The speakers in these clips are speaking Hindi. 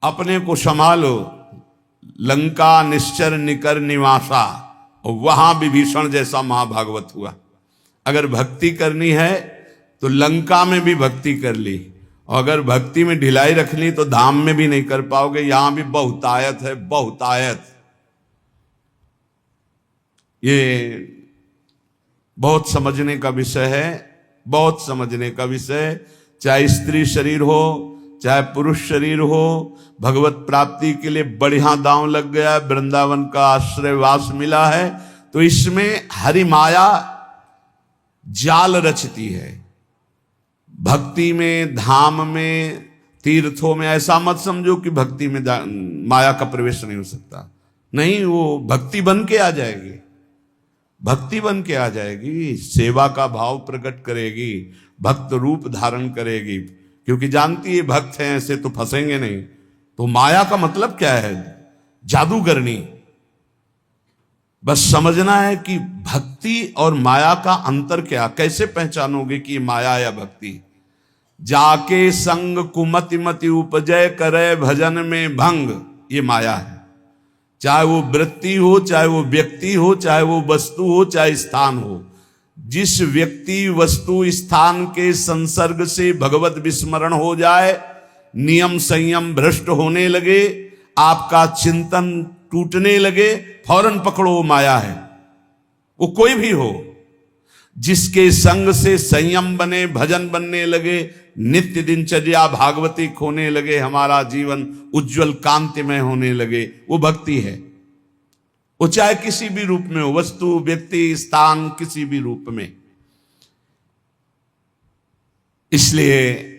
अपने को संभालो। लंका निश्चर निकर निवासा, और वहां विभीषण जैसा महाभागवत हुआ। अगर भक्ति करनी है तो लंका में भी भक्ति कर ली, और अगर भक्ति में ढिलाई रखनी तो धाम में भी नहीं कर पाओगे। यहां भी बहुतायत है, बहुतायत। ये बहुत समझने का विषय है, बहुत समझने का विषय। चाहे स्त्री शरीर हो चाहे पुरुष शरीर हो, भगवत प्राप्ति के लिए बढ़िया दांव लग गया, वृंदावन का आश्रयवास मिला है, तो इसमें हरि माया जाल रचती है। भक्ति में, धाम में, तीर्थों में ऐसा मत समझो कि भक्ति में माया का प्रवेश नहीं हो सकता। नहीं, वो भक्ति बन के आ जाएगी, भक्ति बन के आ जाएगी, सेवा का भाव प्रकट करेगी, भक्त रूप धारण करेगी, क्योंकि जानती है भक्त हैं ऐसे तो फंसेंगे नहीं। तो माया का मतलब क्या है? जादूगरनी। बस समझना है कि भक्ति और माया का अंतर क्या, कैसे पहचानोगे कि माया या भक्ति? जाके संग कुमति मति उपजय करे भजन में भंग, ये माया है। चाहे वो वृत्ति हो, चाहे वो व्यक्ति हो, चाहे वो वस्तु हो, चाहे स्थान हो। जिस व्यक्ति वस्तु स्थान के संसर्ग से भगवत विस्मरण हो जाए, नियम संयम भ्रष्ट होने लगे, आपका चिंतन टूटने लगे, फौरन पकड़ो वो माया है। वो कोई भी हो, जिसके संग से संयम बने, भजन बनने लगे, नित्य दिनचर्या भागवतिक होने लगे, हमारा जीवन उज्जवल कांतिमय होने लगे, वो भक्ति है। वो चाहे किसी भी रूप में हो, वस्तु, व्यक्ति, स्थान, किसी भी रूप में। इसलिए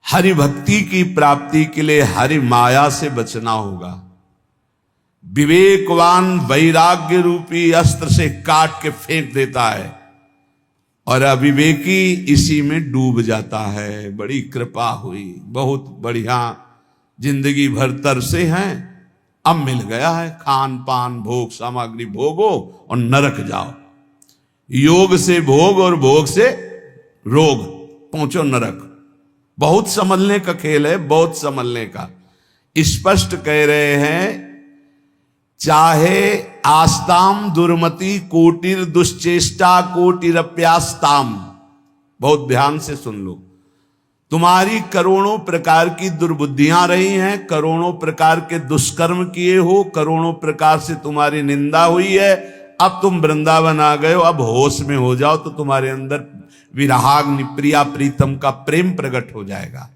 हरि भक्ति की प्राप्ति के लिए हरि माया से बचना होगा। विवेकवान वैराग्य रूपी अस्त्र से काट के फेंक देता है, और अविवेकी इसी में डूब जाता है। बड़ी कृपा हुई, बहुत बढ़िया, जिंदगी भर तरसे हैं, अब मिल गया है, खान पान भोग सामग्री भोगो और नरक जाओ। योग से भोग और भोग से रोग, पहुंचो नरक। बहुत संभलने का खेल है, बहुत संभलने का। स्पष्ट कह रहे हैं, चाहे आस्ताम दुर्मति कोटिर दुश्चेष्टा कोटिरप्यास्ताम। बहुत ध्यान से सुन लो। तुम्हारी करोड़ों प्रकार की दुर्बुद्धियां रही हैं, करोड़ों प्रकार के दुष्कर्म किए हो, करोड़ों प्रकार से तुम्हारी निंदा हुई है। अब तुम वृंदावन आ गए हो, अब होश में हो जाओ तो तुम्हारे अंदर विराग प्रिया प्रीतम का प्रेम प्रकट हो जाएगा।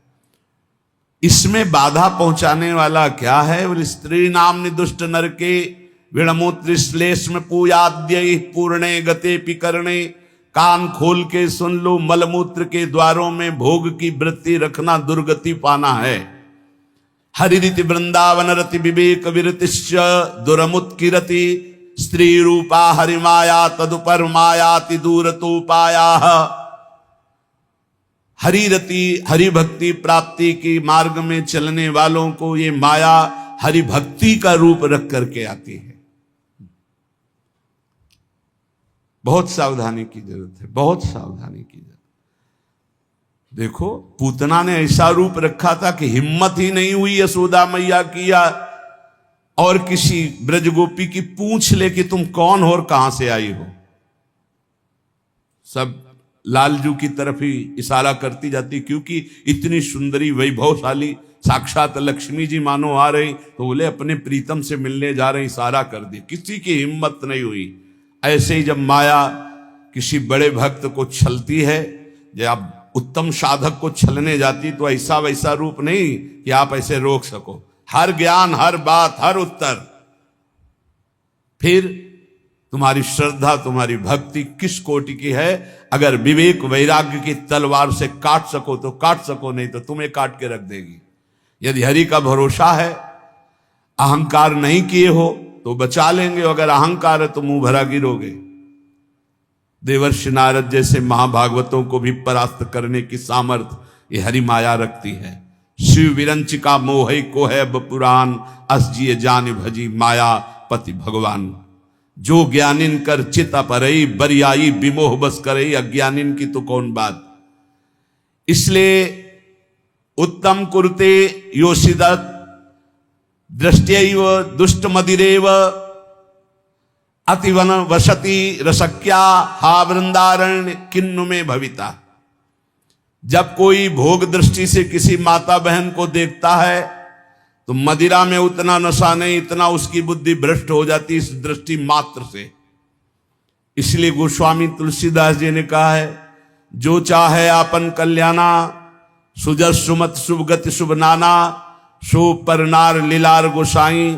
इसमें बाधा पहुंचाने वाला क्या है? बोले स्त्री नाम निदुष्ट नर के विणमूत्र श्लेष्म पूयाद्य पूर्णे गते पिकरणे। कान खोल के सुन लो, मलमूत्र के द्वारों में भोग की वृत्ति रखना दुर्गति पाना है। हरिरिति वृंदावन रति विवेक विरतिश्च दुरमुत्किरति। स्त्री रूपा हरिमाया तदुपर मायाति दूरतोपाया। हरिरति हरि भक्ति प्राप्ति की मार्ग में चलने वालों को ये माया हरि भक्ति का रूप रख करके आती है। बहुत सावधानी की जरूरत है, बहुत सावधानी की जरूरत। देखो, पूतना ने ऐसा रूप रखा था कि हिम्मत ही नहीं हुई यशोदा मैया की या और किसी ब्रजगोपी की पूछ ले कि तुम कौन हो और कहां से आई हो। सब लालजू की तरफ ही इशारा करती जाती, क्योंकि इतनी सुंदरी वैभवशाली साक्षात लक्ष्मी जी मानो आ रही, तो बोले अपने प्रीतम से मिलने जा रहे, इशारा कर दी। किसी की हिम्मत नहीं हुई। ऐसे ही जब माया किसी बड़े भक्त को छलती है, जब उत्तम साधक को छलने जाती, तो ऐसा वैसा रूप नहीं कि आप ऐसे रोक सको। हर ज्ञान, हर बात, हर उत्तर। फिर तुम्हारी श्रद्धा, तुम्हारी भक्ति किस कोटि की है? अगर विवेक वैराग्य की तलवार से काट सको तो काट सको, नहीं तो तुम्हें काट के रख देगी। यदि हरि का भरोसा है, अहंकार नहीं किए हो तो बचा लेंगे, अगर अहंकार है तो मुंह भरा गिरोगे। देवर्षि नारद जैसे महाभागवतों को भी परास्त करने की सामर्थ्य ये हरि माया रखती है। शिव विरंचिका मोह को है पुराण, अस जिय जान भजी माया पति भगवान। जो ज्ञानिन कर चित अपरई, बरियाई विमोह बस करई, अज्ञानिन की तो कौन बात। इसलिए उत्तम कुरुते योषिदत दृष्ट्यैव दुष्ट मदिरेव अतिवन वसति रसक्या हा वृंदारण्य किन्नु में भविता। जब कोई भोग दृष्टि से किसी माता बहन को देखता है तो मदिरा में उतना नशा नहीं, इतना उसकी बुद्धि भ्रष्ट हो जाती इस दृष्टि मात्र से। इसलिए गोस्वामी तुलसीदास जी ने कहा है, जो चाहे आपन कल्याणा सुजस सुमत शुभ गति शुभ नाना सो परनार लीलार गोसाई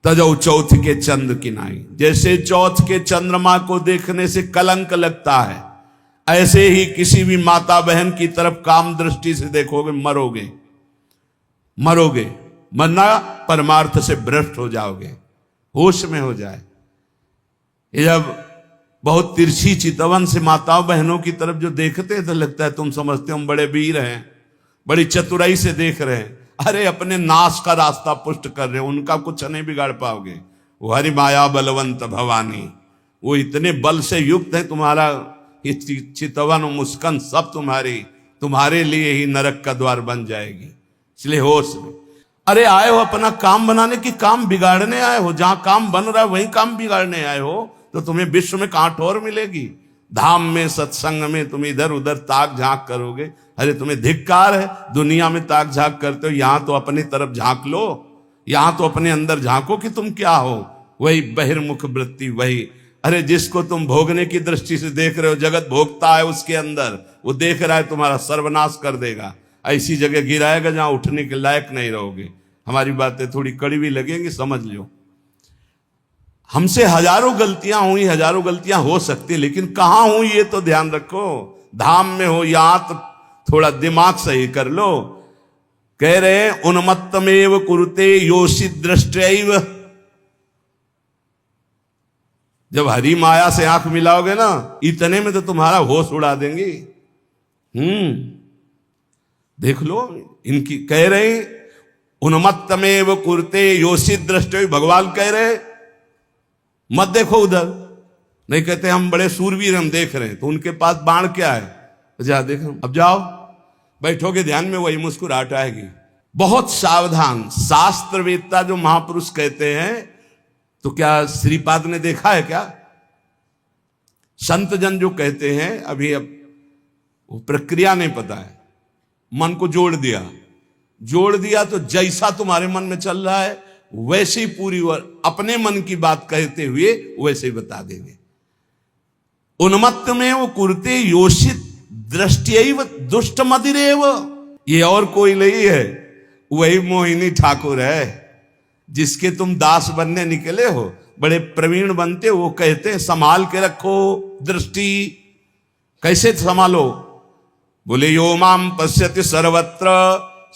तजौ चौथ के चंद्र की नाई। जैसे चौथ के चंद्रमा को देखने से कलंक लगता है, ऐसे ही किसी भी माता बहन की तरफ काम दृष्टि से देखोगे मरोगे। मरोगे मरना परमार्थ से भ्रष्ट हो जाओगे, होश में हो जाए। ये जब बहुत तिरछी चितवन से माताओं बहनों की तरफ जो देखते हैं तो लगता है तुम समझते हो हम बड़े वीर हैं, बड़ी चतुराई से देख रहे हैं। अरे अपने नाश का रास्ता पुष्ट कर रहे हो, उनका कुछ नहीं बिगाड़ पाओगे। वो हरि माया बलवंत भवानी, वो इतने बल से युक्त है। तुम्हारा ये चितवन मुस्कान सब तुम्हारे लिए ही नरक का द्वार बन जाएगी। इसलिए होश में। अरे आए हो अपना काम बनाने की, काम बिगाड़ने आए हो? जहां काम बन रहा है वहीं काम बिगाड़ने आए हो तो तुम्हें विश्व में कहां ठोर मिलेगी? धाम में सत्संग में तुम इधर उधर ताक झांक करोगे। अरे तुम्हें धिक्कार है, दुनिया में ताक झांक करते हो, यहां तो अपनी तरफ झांक लो, यहां तो अपने अंदर झांको कि तुम क्या हो। वही बहिर्मुख वृत्ति, वही अरे जिसको तुम भोगने की दृष्टि से देख रहे हो, जगत भोगता है उसके अंदर, वो देख रहा है तुम्हारा सर्वनाश कर देगा। ऐसी जगह गिराएगा जहां उठने के लायक नहीं रहोगे। हमारी बातें थोड़ी कड़वी लगेंगी, समझ लो। हमसे हजारों गलतियां हुई, हजारों गलतियां हो सकती, लेकिन कहां हुई ये तो ध्यान रखो। धाम में हो यहां तो थोड़ा दिमाग सही कर लो। कह रहे उन्मत्तमेव कुरुते योषि दृष्टैव। जब हरि माया से आंख मिलाओगे ना, इतने में तो तुम्हारा होश उड़ा देंगी। देख लो इनकी। कह रहे उन्मत्तमेव कुरुते योषि दृष्टैव। भगवान कह रहे मत देखो उधर। नहीं कहते हम बड़े सूरवीर हम देख रहे हैं, तो उनके पास बाण क्या है? जा देखो, अब जाओ बैठोगे ध्यान में, वही मुस्कुराहट आएगी। बहुत सावधान। शास्त्रवेत्ता जो महापुरुष कहते हैं, तो क्या श्रीपाद ने देखा है क्या? संत जन जो कहते हैं, अभी अब वो प्रक्रिया नहीं पता है, मन को जोड़ दिया तो जैसा तुम्हारे मन में चल रहा है वैसे ही पूरी अपने मन की बात कहते हुए वैसे ही बता देंगे। उन्मत्त में वो कुरते योषित दृष्टियैव दुष्ट मदिरेव। ये और कोई नहीं है, वही मोहिनी ठाकुर है जिसके तुम दास बनने निकले हो। बड़े प्रवीण बनते हो, वो कहते हैं संभाल के रखो दृष्टि। कैसे संभालो? बोले यो माम पश्यति सर्वत्र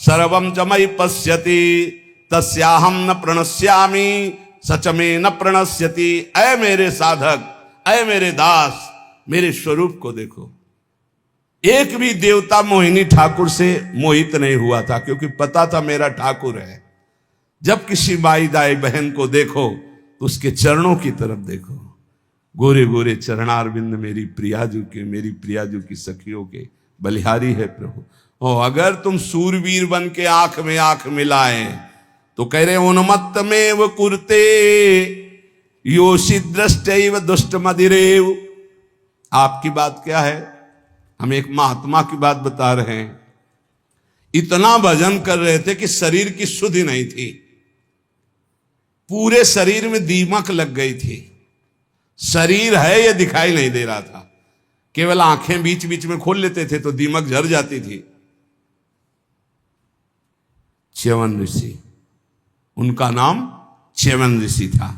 सर्वम च मयि पश्यति तस्याहम न प्रणश्यामि सच में न प्रणश्यति। ऐ मेरे साधक, ऐ मेरे दास, मेरे स्वरूप को देखो। एक भी देवता मोहिनी ठाकुर से मोहित नहीं हुआ था, क्योंकि पता था मेरा ठाकुर है। जब किसी माई दाई बहन को देखो तो उसके चरणों की तरफ देखो। गोरे गोरे चरणारविंद मेरी प्रियाजू के, मेरी प्रियाजू की सखियों के बलिहारी है प्रभु। और अगर तुम सूरवीर बन के आंख में आंख मिलाए तो कह रहे उन्मत्त में वो कुरते योषि दृष्टैव दुष्ट मदिरेव। आपकी बात क्या है? हम एक महात्मा की बात बता रहे हैं। इतना भजन कर रहे थे कि शरीर की सुधि नहीं थी, पूरे शरीर में दीमक लग गई थी। शरीर है ये दिखाई नहीं दे रहा था, केवल आंखें बीच बीच में खोल लेते थे तो दीमक झड़ जाती थी। च्यवन ऋषि, उनका नाम च्यवन ऋषि था।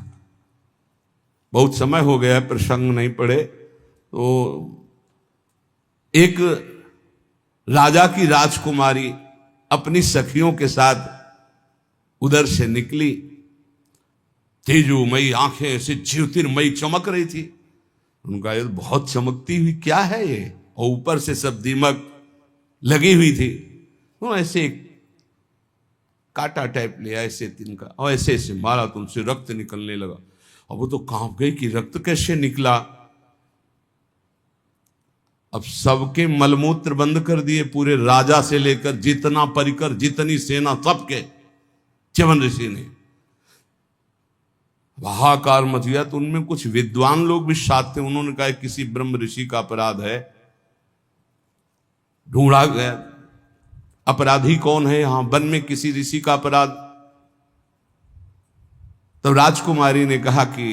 बहुत समय हो गया, प्रसंग नहीं पड़े। तो एक राजा की राजकुमारी अपनी सखियों के साथ उधर से निकली। तेजोमयी आंखें ऐसे ज्योतिर्मयी चमक रही थी। उनका ये बहुत चमकती हुई क्या है ये? और ऊपर से सब दीमक लगी हुई थी। तो ऐसे कांटा टाइप लिया ऐसे तिनका, और ऐसे ऐसे मारा तो उनसे रक्त निकलने लगा। अब वो तो कांप गई कि रक्त कैसे निकला। अब सबके मलमूत्र बंद कर दिए, पूरे राजा से लेकर जितना परिकर, जितनी सेना, सबके च्यवन ऋषि ने। हाहाकार मच गया। तो उनमें कुछ विद्वान लोग भी साथ थे। उन्होंने कहा किसी ब्रह्म ऋषि का अपराध है। ढूंढा गया अपराधी कौन है, यहां वन में किसी ऋषि का अपराध। तो राजकुमारी ने कहा कि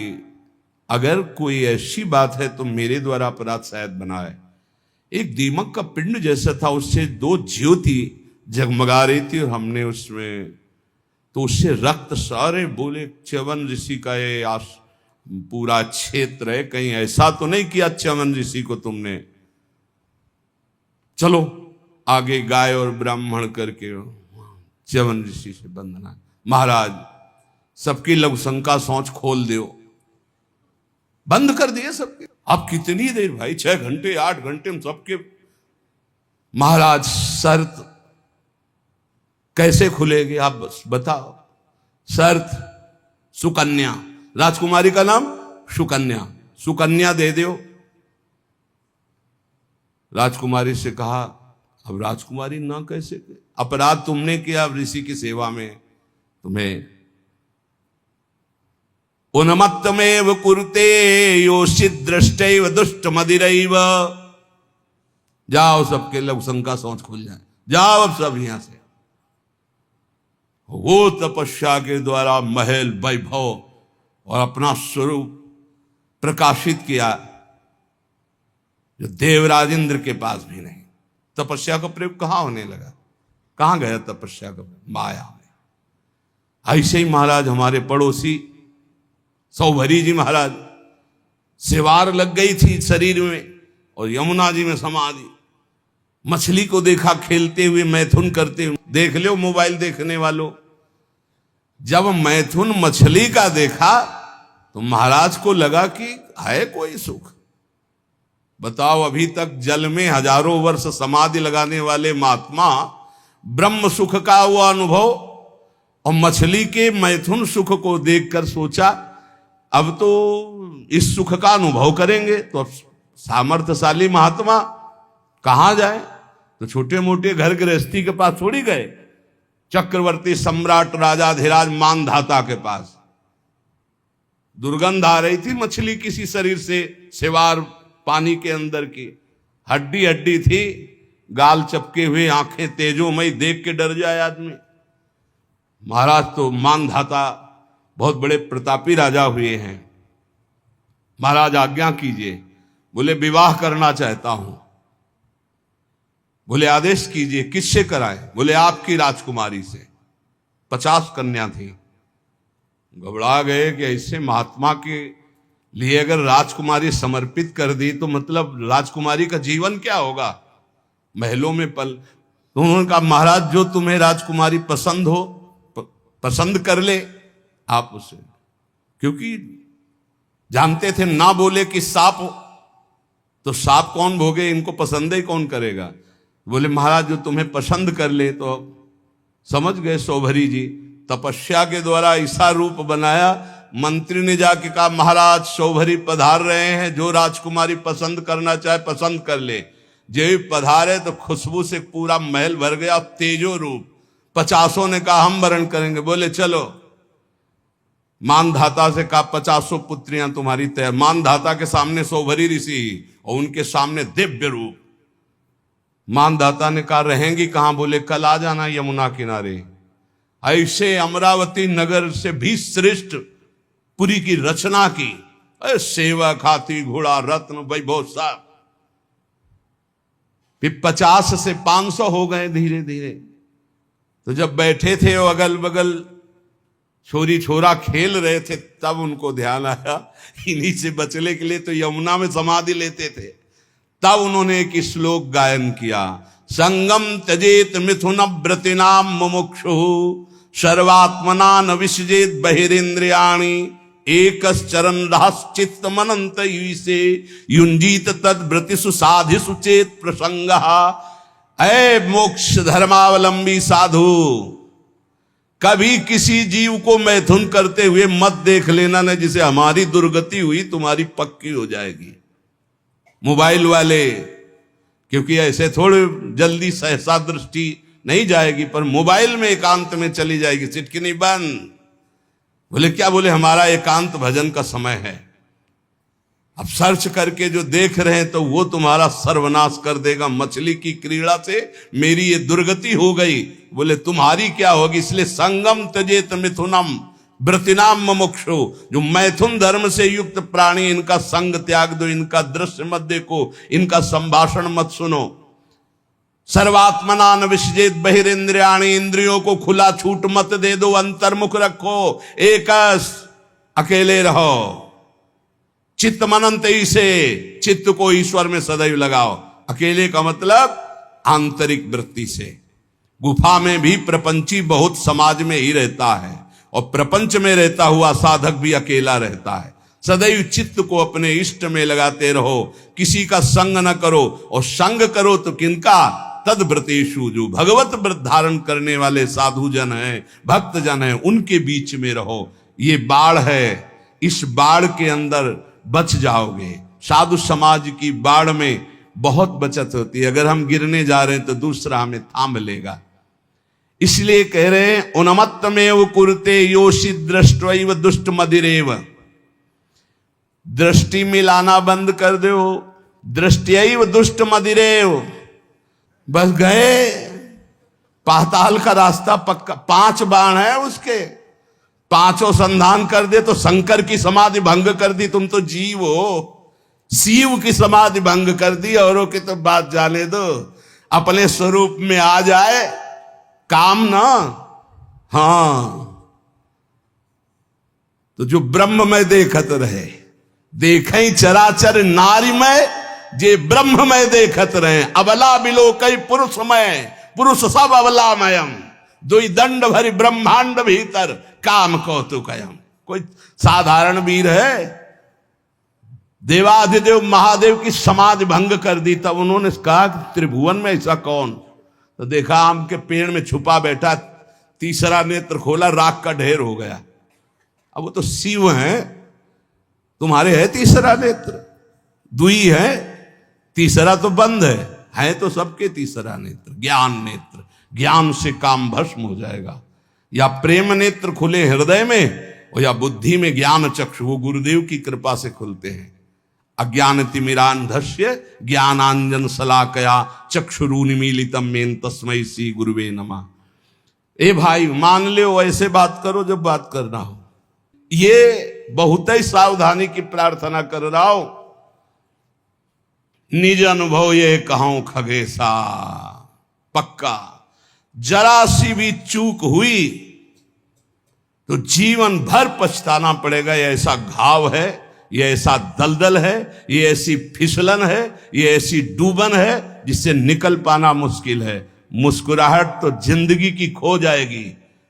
अगर कोई ऐसी बात है तो मेरे द्वारा अपराध शायद बना है। एक दीमक का पिंड जैसा था, उससे 2 ज्योति जगमगा रही थी और हमने उसमें, तो उससे रक्त सारे बोले च्यवन ऋषि का ये पूरा क्षेत्र है, कहीं ऐसा तो नहीं किया च्यवन ऋषि को तुमने। चलो आगे गाय और ब्राह्मण करके च्यवन ऋषि से बंधना। महाराज सबकी लघुशंका सोच खोल दो, बंद कर दिए सबके। अब कितनी देर भाई, 6 घंटे 8 घंटे हम सबके। महाराज शर्त कैसे खुलेगी आप बस बताओ। शर्त सुकन्या, राजकुमारी का नाम सुकन्या, सुकन्या दे दो। राजकुमारी से कहा अब राजकुमारी ना कैसे, अपराध तुमने किया ऋषि की सेवा में, तुम्हें उन्मत्तमेव कुरुते योषित दृष्टैव दुष्ट मदिरैव। जाओ सबके लघुशंका सोच खुल जाए, जाओ अब सब यहां से। वो तपस्या के द्वारा महल वैभव और अपना स्वरूप प्रकाशित किया जो देवराज इंद्र के पास भी नहीं। तपस्या का प्रयोग कहां होने लगा, कहां गया तपस्या का, माया में। ऐसे ही महाराज हमारे पड़ोसी सौभरी जी महाराज, सिवार लग गई थी शरीर में और यमुना जी में समाधि। मछली को देखा खेलते हुए, मैथुन करते हुए। देख लो मोबाइल देखने वालों, जब मैथुन मछली का देखा तो महाराज को लगा कि है कोई सुख। बताओ, अभी तक जल में हजारों वर्ष समाधि लगाने वाले महात्मा ब्रह्म सुख का वो अनुभव और मछली के मैथुन सुख को देखकर सोचा अब तो इस सुख का अनुभव करेंगे। तो अब सामर्थ्यशाली महात्मा कहां जाए, तो छोटे मोटे घर गृहस्थी के पास थोड़ी गए, चक्रवर्ती सम्राट राजाधिराज मानधाता के पास। दुर्गंध आ रही थी मछली किसी शरीर से, सिवार पानी के अंदर की, हड्डी हड्डी थी, गाल चपके हुए, आंखें तेजोमयी, देख के डर जाए आदमी। महाराज तो मानधाता बहुत बड़े प्रतापी राजा हुए हैं। महाराज आज्ञा कीजिए। बोले विवाह करना चाहता हूं। बोले आदेश कीजिए, किससे कराए? बोले आपकी राजकुमारी से। 50 कन्या थी। घबरा गए कि ऐसे महात्मा के लिए अगर राजकुमारी समर्पित कर दी तो मतलब राजकुमारी का जीवन क्या होगा, महलों में पल। तो उन्होंने कहा महाराज जो तुम्हें राजकुमारी पसंद हो पसंद कर ले आप उसे, क्योंकि जानते थे ना बोले कि सांप हो तो सांप कौन भोगे, इनको पसंद ही कौन करेगा। बोले महाराज जो तुम्हें पसंद कर ले। तो समझ गए सौभरी जी, तपस्या के द्वारा ऐसा रूप बनाया। मंत्री ने जाके कहा महाराज सौभरी पधार रहे हैं, जो राजकुमारी पसंद करना चाहे पसंद कर ले। जो ही पधारे तो खुशबू से पूरा महल भर गया, तेजो रूप। 50 ने कहा हम वरण करेंगे। बोले चलो। मानधाता से कहा 50 पुत्रियां तुम्हारी तय। मानधाता के सामने सौभरी ऋषि और उनके सामने दिव्य रूप। मानधाता ने कहा रहेंगी कहां? बोले कल आ जाना यमुना किनारे। ऐसे अमरावती नगर से भी श्रेष्ठ पुरी की रचना की। सेवा खाती घोड़ा रत्न वैभव सब। फिर 50 से 500 हो गए धीरे धीरे। तो जब बैठे थे वो अगल बगल छोरी छोरा खेल रहे थे, तब उनको ध्यान आया इन्हीं से बचने के लिए तो यमुना में समाधि लेते थे। तब उन्होंने एक श्लोक गायन किया, संगम त्यजेत मिथुन व्रतिनाम मुमुक्षु सर्वात्मना न विसजेत बहिरेन्द्रियाणि एकश्चरण रहश्चित्त मनंत से युंजीत तद व्रतिषु साधिषु चेत प्रसंग। ऐ मोक्ष धर्मावलंबी साधु, कभी किसी जीव को मैथुन करते हुए मत देख लेना, न जिसे हमारी दुर्गति हुई तुम्हारी पक्की हो जाएगी। मोबाइल वाले, क्योंकि ऐसे थोड़े जल्दी सहसा दृष्टि नहीं जाएगी, पर मोबाइल में एकांत में चली जाएगी, चिटकिनी बंद। बोले क्या? बोले हमारा एकांत भजन का समय है। अब सर्च करके जो देख रहे हैं तो वो तुम्हारा सर्वनाश कर देगा। मछली की क्रीड़ा से मेरी ये दुर्गति हो गई, बोले तुम्हारी क्या होगी? इसलिए संगम त्यजेत मिथुनम व्रतिनाम मुमुक्षु। जो मैथुन धर्म से युक्त प्राणी, इनका संग त्याग दो, इनका दृश्य मत देखो, इनका संभाषण मत सुनो। सर्वात्मना न विसजेत बहिरेंद्रियाणी, इंद्रियों को खुला छूट मत दे दो, अंतर्मुख रखो, एकस अकेले रहो। चित्त मनंत से, चित्त को ईश्वर में सदैव लगाओ। अकेले का मतलब आंतरिक वृत्ति से। गुफा में भी प्रपंची बहुत समाज में ही रहता है, और प्रपंच में रहता हुआ साधक भी अकेला रहता है। सदैव चित्त को अपने इष्ट में लगाते रहो, किसी का संग न करो, और संग करो तो किनका? तद व्रतेषु, जो भगवत व्रत धारण करने वाले साधु जन हैं, भक्त जन हैं, उनके बीच में रहो। ये बाढ़ है, इस बाढ़ के अंदर बच जाओगे। साधु समाज की बाढ़ में बहुत बचत होती है। अगर हम गिरने जा रहे हैं तो दूसरा हमें थाम लेगा। इसलिए कह रहे हैं उन्मत्तमेव कुरुते योषि दृष्ट्वैव दुष्ट मदिरेव। दृष्टि मिलाना बंद कर दो, दृष्टैव दुष्ट मदिरेव। बस गए, पाताल का रास्ता पक्का। 5 बाण है उसके, पांचों संधान कर दे तो शंकर की समाधि भंग कर दी। तुम तो जीव हो, शिव की समाधि भंग कर दी। औरों की तो बात जाने दो, अपने स्वरूप में आ जाए काम ना। हाँ, तो जो ब्रह्म में देखत रहे, देखे चराचर नारीमय, जे ब्रह्म में देखत रहे। अबला बिलो कई पुरुषमय, पुरुष सब अबलामयम। दुई दंड भरी ब्रह्मांड भीतर, काम कौतुकयम। कोई साधारण वीर है? देवाधिदेव महादेव की समाधि भंग कर दी। तब उन्होंने कहा कि त्रिभुवन में ऐसा कौन? तो देखा आम के पेड़ में छुपा बैठा, तीसरा नेत्र खोला, राख का ढेर हो गया। अब वो तो शिव हैं, तुम्हारे है तीसरा नेत्र? दुई है, तीसरा तो बंद है तो सबके तीसरा नेत्र ज्ञान नेत्र। ज्ञान से काम भस्म हो जाएगा। या प्रेम नेत्र खुले हृदय में, और या बुद्धि में ज्ञान चक्षु, वो गुरुदेव की कृपा से खुलते हैं। अज्ञान तिमिरांधस्य ज्ञानांजन शलाकया चक्षुरुन्मीलितम मेन तस्मै श्री गुरुवे नमः। ए भाई, मान लो ऐसे बात करो जब बात करना हो। ये बहुत ही सावधानी की प्रार्थना कर रहा हूं। निज अनुभव ये कहूं खगेशा, पक्का जरा सी भी चूक हुई तो जीवन भर पछताना पड़ेगा। ये ऐसा घाव है, ये ऐसा दलदल है, ये ऐसी फिसलन है, ये ऐसी डूबन है जिससे निकल पाना मुश्किल है। मुस्कुराहट तो जिंदगी की खो जाएगी।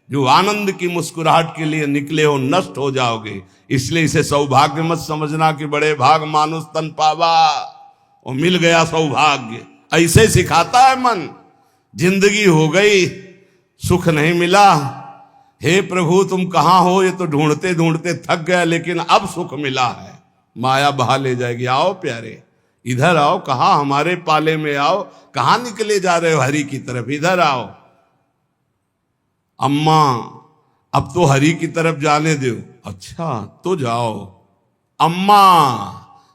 जो आनंद की मुस्कुराहट के लिए निकले हो, नष्ट हो जाओगे। इसलिए इसे सौभाग्य मत समझना कि बड़े भाग मानुष तन पावा और मिल गया सौभाग्य। ऐसे सिखाता है मन। जिंदगी हो गई, सुख नहीं मिला, हे प्रभु तुम कहां हो? ये तो ढूंढते ढूंढते थक गया, लेकिन अब सुख मिला है। माया बहा ले जाएगी। आओ प्यारे, इधर आओ, कहां हमारे पाले में आओ। कहां निकले जा रहे हो हरि की तरफ? इधर आओ। अम्मा अब तो हरि की तरफ जाने दो। अच्छा तो जाओ। अम्मा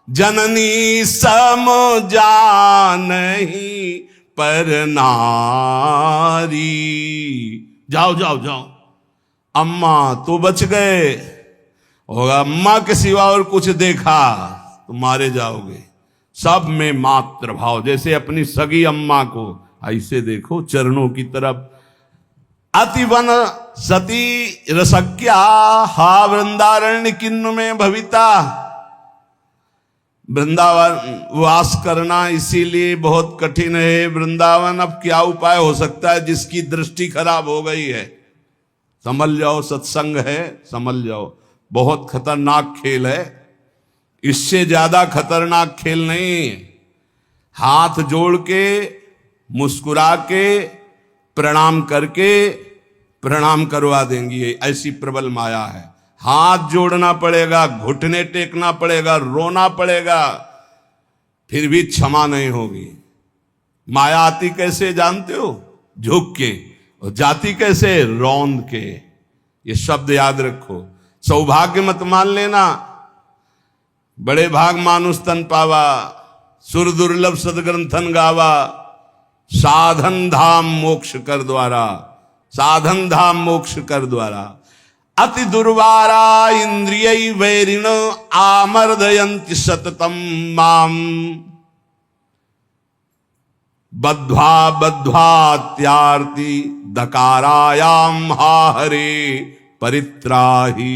जननी सम जानही पर नारी। जाओ जाओ जाओ। अम्मा तो बच गए, और अम्मा के सिवा और कुछ देखा तो मारे जाओगे। सब में मात्र भाव, जैसे अपनी सगी अम्मा को ऐसे देखो चरणों की तरफ। अतिवन सती रसक्या हा वृंदारण्य किन्न में भविता। वृंदावन वास करना इसीलिए बहुत कठिन है। वृंदावन अब क्या उपाय हो सकता है? जिसकी दृष्टि खराब हो गई है, समझ जाओ। सत्संग है, समझ जाओ। बहुत खतरनाक खेल है, इससे ज्यादा खतरनाक खेल नहीं। हाथ जोड़ के, मुस्कुरा के, प्रणाम करके प्रणाम करवा देंगी। ऐसी प्रबल माया है। हाथ जोड़ना पड़ेगा, घुटने टेकना पड़ेगा, रोना पड़ेगा, फिर भी क्षमा नहीं होगी। माया आती कैसे जानते हो? झुक के, और जाति कैसे, रौंद के। ये शब्द याद रखो। सौभाग्य मत मान लेना, बड़े भाग मानुष तन पावा, सुर दुर्लभ सदग्रंथन गावा, साधन धाम मोक्ष कर द्वारा, साधन धाम मोक्ष कर द्वारा। अति दुर्वारा इंद्रिय वैरिण आमर्दयन्ति सततम माम, बद्ध्वा बद्ध्वात्यार्ति दकारायाम हा हरे परित्राही।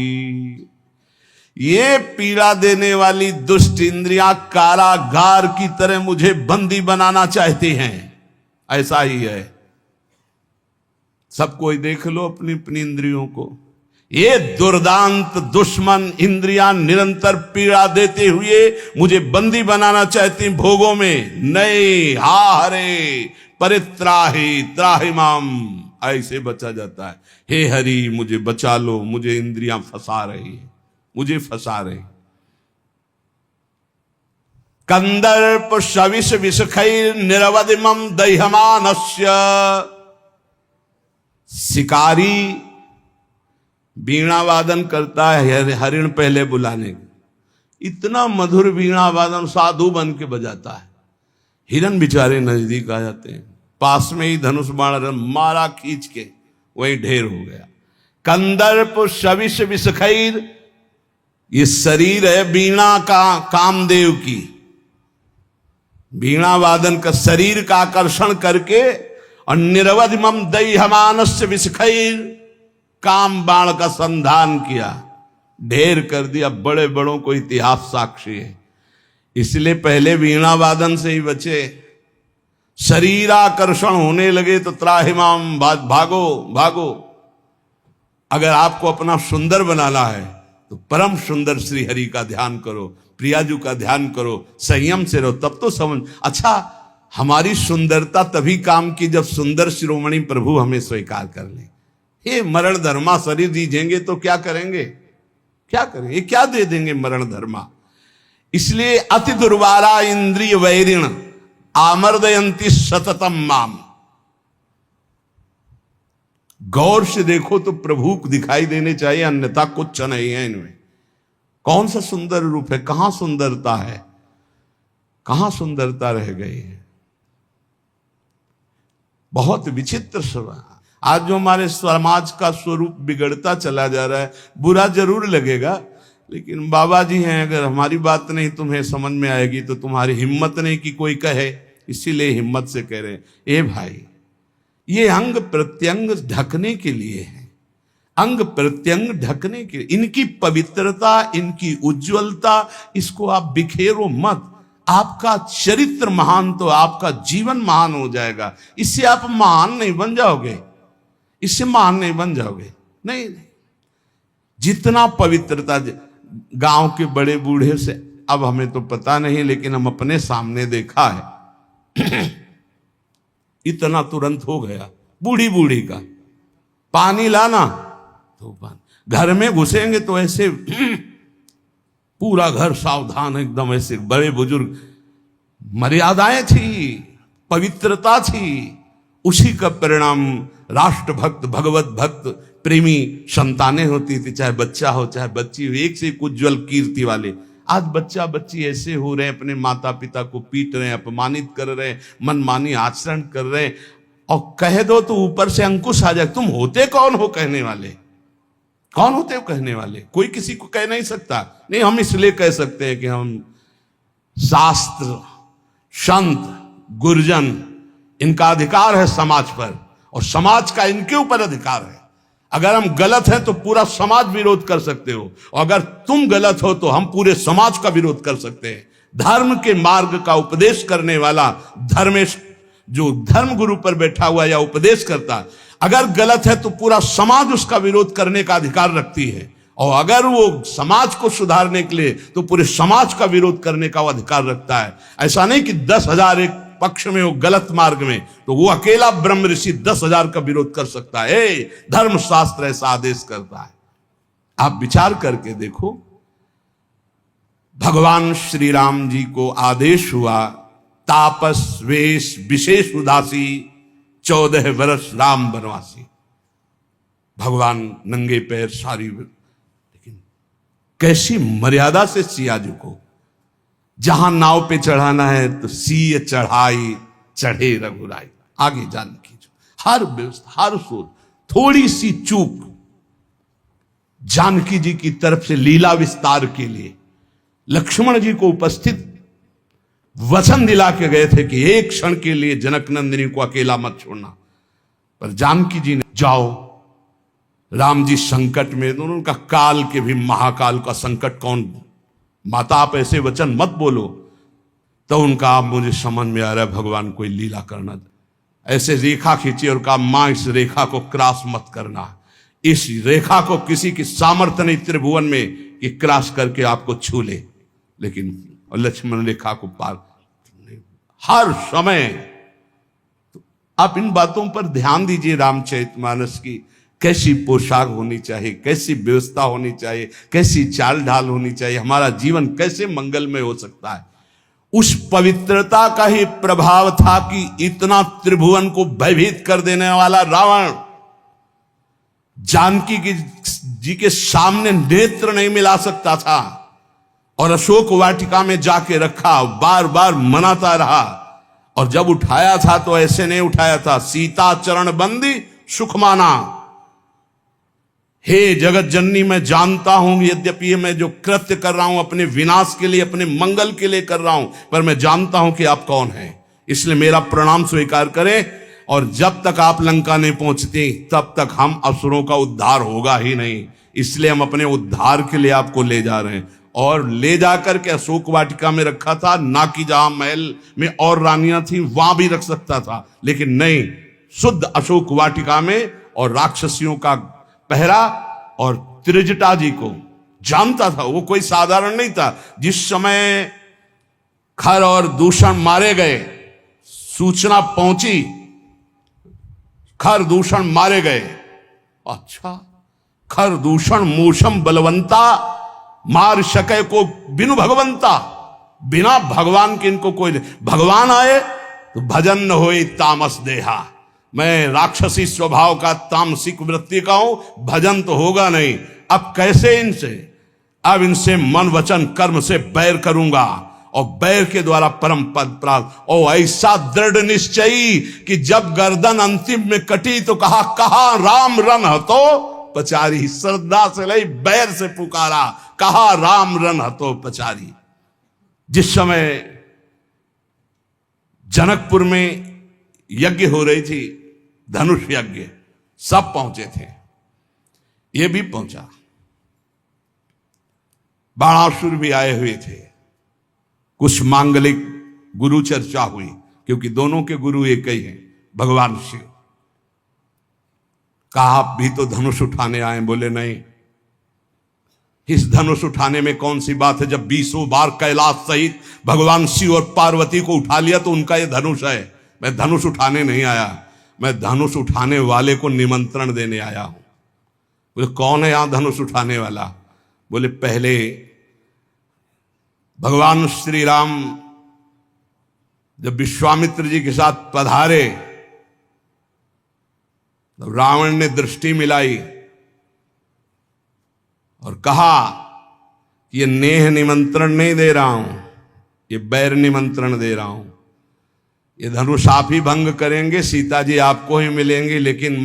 ये पीड़ा देने वाली दुष्ट इंद्रियां कारागार की तरह मुझे बंदी बनाना चाहती हैं। ऐसा ही है। सब कोई देख लो अपनी अपनी इंद्रियों को। ये दुर्दांत दुश्मन इंद्रियां निरंतर पीड़ा देते हुए मुझे बंदी बनाना चाहती भोगों में। नहीं, हा हरे परित्राही त्राहि माम, ऐसे बचा जाता है। हे हरि मुझे बचा लो, मुझे इंद्रियां फंसा रही है, मुझे फंसा रही। कंदर्प शविष विषखैर निरवधिमम दह्यमानस्य, शिकारी वीणा वादन करता है हरिण पहले बुलाने के, इतना मधुर वीणा वादन साधु बन के बजाता है। हिरन बेचारे नजदीक आ जाते हैं, पास में ही धनुष बाण मारा खींच के, वही ढेर हो गया। कंदर्प शविष विषखैर, ये शरीर है वीणा का, कामदेव की वीणा वादन का शरीर का आकर्षण करके, और निरवधिमम दह्यमानस्य विषखैर, काम बाण का संधान किया, ढेर कर दिया। बड़े बड़ों को इतिहास साक्षी है। इसलिए पहले वीणा वादन से ही बचे। शरीर आकर्षण होने लगे तो त्राहिमाम, भागो भागो। अगर आपको अपना सुंदर बनाना है तो परम सुंदर श्री हरि का ध्यान करो, प्रियाजू का ध्यान करो, संयम से रहो, तब तो समझ। अच्छा, हमारी सुंदरता तभी काम की जब सुंदर शिरोमणि प्रभु हमें स्वीकार कर ले। ये मरण धर्मा शरीर दीजेंगे तो क्या करेंगे, क्या करेंगे, क्या दे देंगे मरण धर्मा। इसलिए अति दुर्वारा इंद्रिय वैरिण आमर्दयन्ति सततम माम। गौर से देखो तो प्रभु दिखाई देने चाहिए, अन्यथा कुछ नहीं है इनमें। कौन सा सुंदर रूप है, कहां सुंदरता है, कहां सुंदरता रह गई है। बहुत विचित्र स्वभाव। आज जो हमारे समाज का स्वरूप बिगड़ता चला जा रहा है, बुरा जरूर लगेगा, लेकिन बाबा जी हैं, अगर हमारी बात नहीं तुम्हें समझ में आएगी तो तुम्हारी हिम्मत नहीं कि कोई कहे, इसीलिए हिम्मत से कह रहे हैं। ए भाई, ये अंग प्रत्यंग ढकने के लिए है, अंग प्रत्यंग ढकने के लिए। इनकी पवित्रता, इनकी उज्जवलता, इसको आप बिखेरो मत। आपका चरित्र महान तो आपका जीवन महान हो जाएगा। इससे आप महान नहीं बन जाओगे, इससे महान नहीं बन जाओगे। नहीं, जितना पवित्रता, गांव के बड़े बूढ़े से, अब हमें तो पता नहीं, लेकिन हम अपने सामने देखा है इतना तुरंत हो गया। बूढ़ी बूढ़ी का पानी लाना तो पानी, घर में घुसेंगे तो ऐसे पूरा घर सावधान, एकदम ऐसे। बड़े बुजुर्ग, मर्यादाएं थी, पवित्रता थी, उसी का परिणाम राष्ट्रभक्त, भगवत भक्त, प्रेमी संतानें होती थी, चाहे बच्चा हो चाहे बच्ची हो, एक से एक उज्जवल कीर्ति वाले। आज बच्चा बच्ची ऐसे हो रहे हैं, अपने माता पिता को पीट रहे हैं, अपमानित कर रहे हैं, मनमानी आचरण कर रहे हैं, और कह दो तो ऊपर से अंकुश आ जाए। तुम होते कौन हो कहने वाले, कौन होते हो कहने वाले? कोई किसी को कह नहीं सकता। नहीं, हम इसलिए कह सकते हैं कि हम शास्त्र, संत, गुरुजन, इनका अधिकार है समाज पर, और समाज का इनके ऊपर अधिकार है। अगर हम गलत हैं तो पूरा समाज विरोध कर सकते हो, और अगर तुम गलत हो तो हम पूरे समाज का विरोध कर सकते हैं। धर्म के मार्ग का उपदेश करने वाला धर्मेश, जो धर्म गुरु पर बैठा हुआ या उपदेश करता, अगर गलत है तो पूरा समाज उसका विरोध करने का अधिकार रखती है, और अगर वो समाज को सुधारने के लिए तो पूरे समाज का विरोध करने का वो अधिकार रखता है। ऐसा नहीं कि 10,000 एक पक्ष में हो गलत मार्ग में, तो वो अकेला ब्रह्म ऋषि 10,000 का विरोध कर सकता है। धर्म शास्त्र ऐसा आदेश करता है। आप विचार करके देखो, भगवान श्री राम जी को आदेश हुआ, तापस वेश विशेष उदासी 14 वर्ष राम वनवासी, भगवान नंगे पैर सारी, लेकिन कैसी मर्यादा से सिया जी को जहां नाव पे चढ़ाना है तो सीय चढ़ाई चढ़े रघुराई। आगे जानकी जो हर व्यवस्था, हर सोच, थोड़ी सी चूक जानकी जी की तरफ से लीला विस्तार के लिए लक्ष्मण जी को उपस्थित वचन दिला के गए थे कि एक क्षण के लिए जनक नंदिनी को अकेला मत छोड़ना, पर जानकी जी ने जाओ, राम जी संकट में, दोनों का काल के भी महाकाल का संकट कौन, माता आप ऐसे वचन मत बोलो। तो उनका आप मुझे समझ में आ रहा है भगवान कोई लीला करना, ऐसे रेखा खींची और कहा मां इस रेखा को क्रॉस मत करना, इस रेखा को किसी की सामर्थ्य नहीं त्रिभुवन में कि क्रॉस करके आपको छू ले। लेकिन लक्ष्मण रेखा को पार हर समय। तो आप इन बातों पर ध्यान दीजिए, रामचरितमानस की कैसी पोशाक होनी चाहिए, कैसी व्यवस्था होनी चाहिए, कैसी चाल ढाल होनी चाहिए, हमारा जीवन कैसे मंगलमय हो सकता है। उस पवित्रता का ही प्रभाव था कि इतना त्रिभुवन को भयभीत कर देने वाला रावण जानकी जी के सामने नेत्र नहीं मिला सकता था, और अशोक वाटिका में जाके रखा, बार बार मनाता रहा, और जब उठाया था तो ऐसे नहीं उठाया था, सीता चरण बंदी सुख माना। हे जगत जननी, मैं जानता हूं यद्यपि मैं जो कृत्य कर रहा हूं अपने विनाश के लिए, अपने मंगल के लिए कर रहा हूं, पर मैं जानता हूं कि आप कौन हैं, इसलिए मेरा प्रणाम स्वीकार करें। और जब तक आप लंका नहीं पहुंचते तब तक हम असुरों का उद्धार होगा ही नहीं, इसलिए हम अपने उद्धार के लिए आपको ले जा रहे हैं। और ले जाकर के अशोक वाटिका में रखा था, ना कि जहां महल में और रानियां थी वहां भी रख सकता था, लेकिन नहीं, शुद्ध अशोक वाटिका में। और राक्षसियों का पहरा, और त्रिजटा जी को जानता था, वो कोई साधारण नहीं था। जिस समय खर और दूषण मारे गए, सूचना पहुंची खर दूषण मारे गए, अच्छा खर दूषण मूषम बलवंता मार सके को बिनु भगवंता, बिना भगवान के इनको कोई, भगवान आए तो भजन न होए तामस देहा। मैं राक्षसी स्वभाव का तामसिक वृत्ति का हूं, भजन तो होगा नहीं। अब कैसे इनसे, अब इनसे मन वचन कर्म से बैर करूंगा, और बैर के द्वारा परम पद प्राप्त। और ऐसा दृढ़ निश्चयी कि जब गर्दन अंतिम में कटी तो कहा राम रन हतो पचारी, श्रद्धा से लई बैर से पुकारा, कहा राम रन हतो पचारी। जिस समय जनकपुर में यज्ञ हो रही थी, धनुष यज्ञ, सब पहुंचे थे, ये भी पहुंचा, बाणासुर भी आए हुए थे, कुछ मांगलिक गुरु चर्चा हुई, क्योंकि दोनों के गुरु एक ही हैं, भगवान शिव। कहा आप भी तो धनुष उठाने आए, बोले नहीं, इस धनुष उठाने में कौन सी बात है, जब 20 बार कैलाश सहित भगवान शिव और पार्वती को उठा लिया तो उनका ये धनुष है। मैं धनुष उठाने नहीं आया, मैं धनुष उठाने वाले को निमंत्रण देने आया हूं। बोले कौन है यहां धनुष उठाने वाला? बोले पहले भगवान श्री राम जब विश्वामित्र जी के साथ पधारे तो रावण ने दृष्टि मिलाई और कहा कि ये नेह निमंत्रण नहीं दे रहा हूं, ये बैर निमंत्रण दे रहा हूं। ये धनुष आप ही भंग करेंगे, सीता जी आपको ही मिलेंगी, लेकिन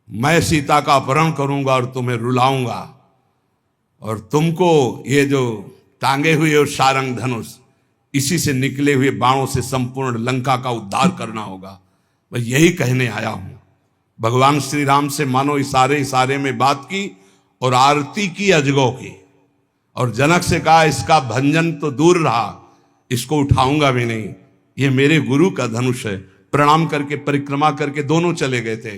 मैं सीता का अपहरण करूंगा और तुम्हें रुलाऊंगा, और तुमको ये जो टांगे हुए और सारंग धनुष, इसी से निकले हुए बाणों से संपूर्ण लंका का उद्धार करना होगा। मैं यही कहने आया हूं। भगवान श्री राम से मानो इशारे में बात की और आरती की अजगौ की, और जनक से कहा इसका भंजन तो दूर रहा, इसको उठाऊंगा भी नहीं, ये मेरे गुरु का धनुष है। प्रणाम करके परिक्रमा करके दोनों चले गए थे।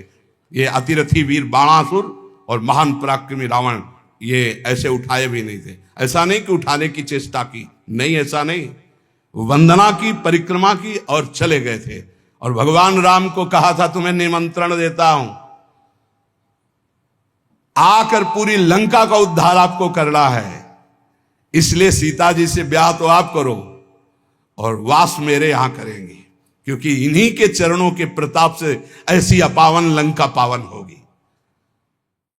ये अतिरथी वीर बाणासुर और महान पराक्रमी रावण, ये ऐसे उठाए भी नहीं थे। ऐसा नहीं कि उठाने की चेष्टा की, नहीं, ऐसा नहीं, वंदना की, परिक्रमा की और चले गए थे। और भगवान राम को कहा था तुम्हें निमंत्रण देता हूं, आकर पूरी लंका का उद्धार आपको करना है, इसलिए सीता जी से ब्याह तो आप करो और वास मेरे यहां करेंगी। क्योंकि इन्हीं के चरणों के प्रताप से ऐसी अपावन लंका पावन होगी।